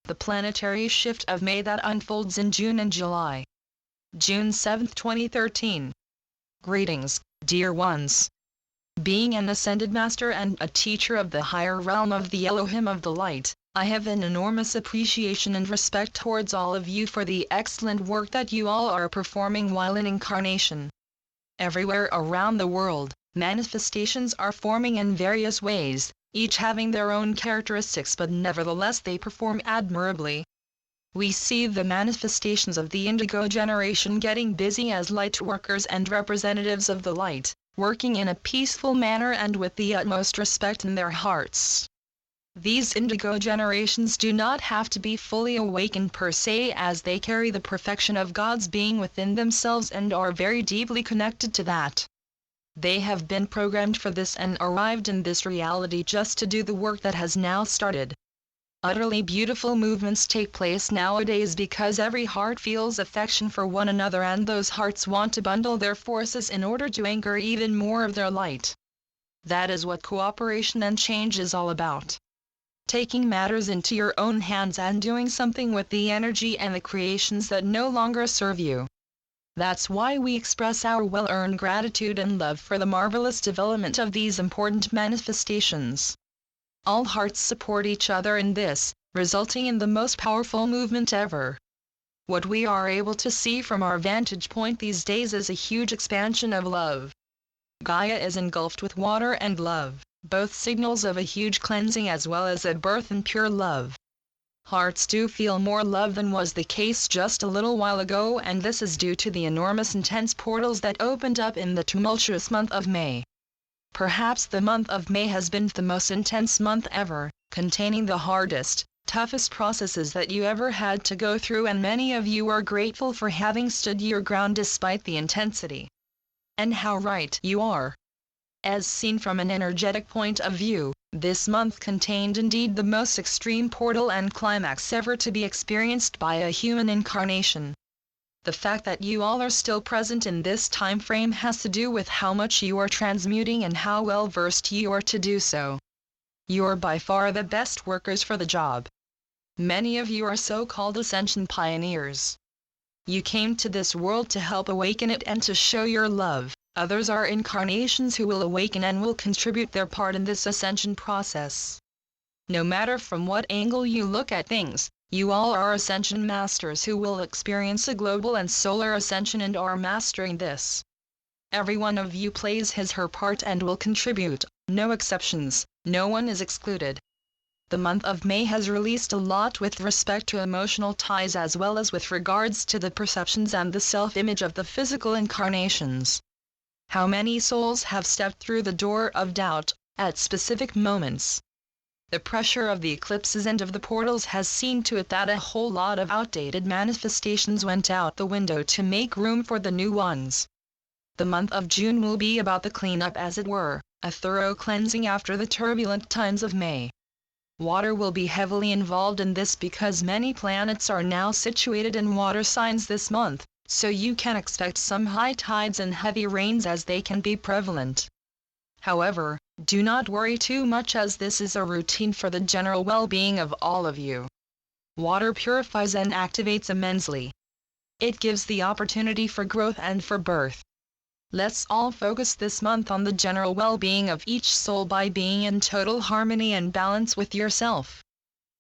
the planetary shift of May that unfolds in June and July. June 7, 2013. Greetings, dear ones. Being an ascended master and a teacher of the higher realm of the Elohim of the light, I have an enormous appreciation and respect towards all of you for the excellent work that you all are performing while in incarnation. Everywhere around the world, manifestations are forming in various ways, each having their own characteristics, but nevertheless they perform admirably. We see the manifestations of the indigo generation getting busy as light workers and representatives of the light, working in a peaceful manner and with the utmost respect in their hearts. These indigo generations do not have to be fully awakened per se, as they carry the perfection of God's being within themselves and are very deeply connected to that. They have been programmed for this and arrived in this reality just to do the work that has now started. Utterly beautiful movements take place nowadays because every heart feels affection for one another, and those hearts want to bundle their forces in order to anchor even more of their light. That is what cooperation and change is all about. Taking matters into your own hands and doing something with the energy and the creations that no longer serve you. That's why we express our well-earned gratitude and love for the marvelous development of these important manifestations. All hearts support each other in this, resulting in the most powerful movement ever. What we are able to see from our vantage point these days is a huge expansion of love. Gaia is engulfed with water and love, both signals of a huge cleansing as well as a birth in pure love. Hearts do feel more love than was the case just a little while ago, and this is due to the enormous intense portals that opened up in the tumultuous month of May. Perhaps the month of May has been the most intense month ever, containing the hardest, toughest processes that you ever had to go through, and many of you are grateful for having stood your ground despite the intensity. And how right you are. As seen from an energetic point of view, this month contained indeed the most extreme portal and climax ever to be experienced by a human incarnation. The fact that you all are still present in this time frame has to do with how much you are transmuting and how well versed you are to do so. You are by far the best workers for the job. Many of you are so-called ascension pioneers. You came to this world to help awaken it and to show your love. Others are incarnations who will awaken and will contribute their part in this ascension process. No matter from what angle you look at things, you all are ascension masters who will experience a global and solar ascension and are mastering this. Every one of you plays his/her part and will contribute, no exceptions, no one is excluded. The month of May has released a lot with respect to emotional ties as well as with regards to the perceptions and the self-image of the physical incarnations. How many souls have stepped through the door of doubt, at specific moments? The pressure of the eclipses and of the portals has seen to it that a whole lot of outdated manifestations went out the window to make room for the new ones. The month of June will be about the cleanup, as it were, a thorough cleansing after the turbulent times of May. Water will be heavily involved in this because many planets are now situated in water signs this month, so you can expect some high tides and heavy rains as they can be prevalent. However, do not worry too much, as this is a routine for the general well-being of all of you. Water purifies and activates immensely. It gives the opportunity for growth and for birth. Let's all focus this month on the general well-being of each soul by being in total harmony and balance with yourself.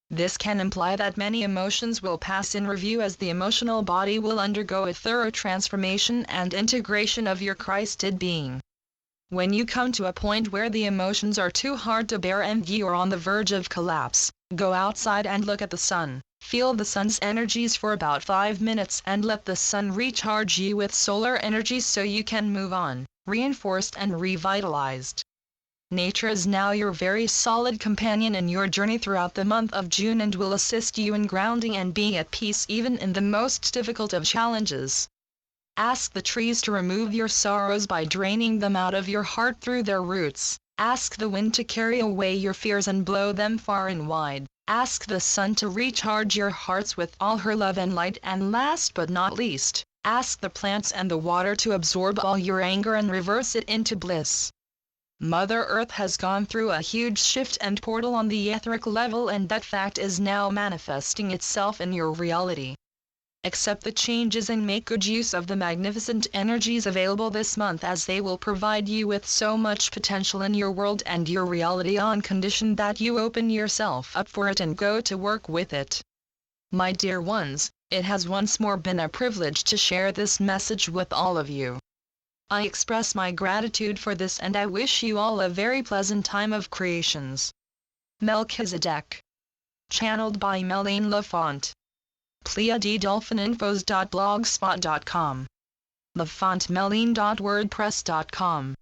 This can imply that many emotions will pass in review, as the emotional body will undergo a thorough transformation and integration of your Christed being. When you come to a point where the emotions are too hard to bear and you are on the verge of collapse, go outside and look at the sun. Feel the sun's energies for about 5 minutes and let the sun recharge you with solar energy so you can move on, reinforced and revitalized. Nature is now your very solid companion in your journey throughout the month of June and will assist you in grounding and being at peace even in the most difficult of challenges. Ask the trees to remove your sorrows by draining them out of your heart through their roots. Ask the wind to carry away your fears and blow them far and wide. Ask the sun to recharge your hearts with all her love and light, and last but not least, ask the plants and the water to absorb all your anger and reverse it into bliss. Mother Earth has gone through a huge shift and portal on the etheric level, and that fact is now manifesting itself in your reality. Accept the changes and make good use of the magnificent energies available this month, as they will provide you with so much potential in your world and your reality, on condition that you open yourself up for it and go to work with it. My dear ones, it has once more been a privilege to share this message with all of you. I express my gratitude for this, and I wish you all a very pleasant time of creations. Melchizedek. Channeled by Melaine Lafont. PleiadedDolphininfos.blogspot.com. LafontMelaine.wordpress.com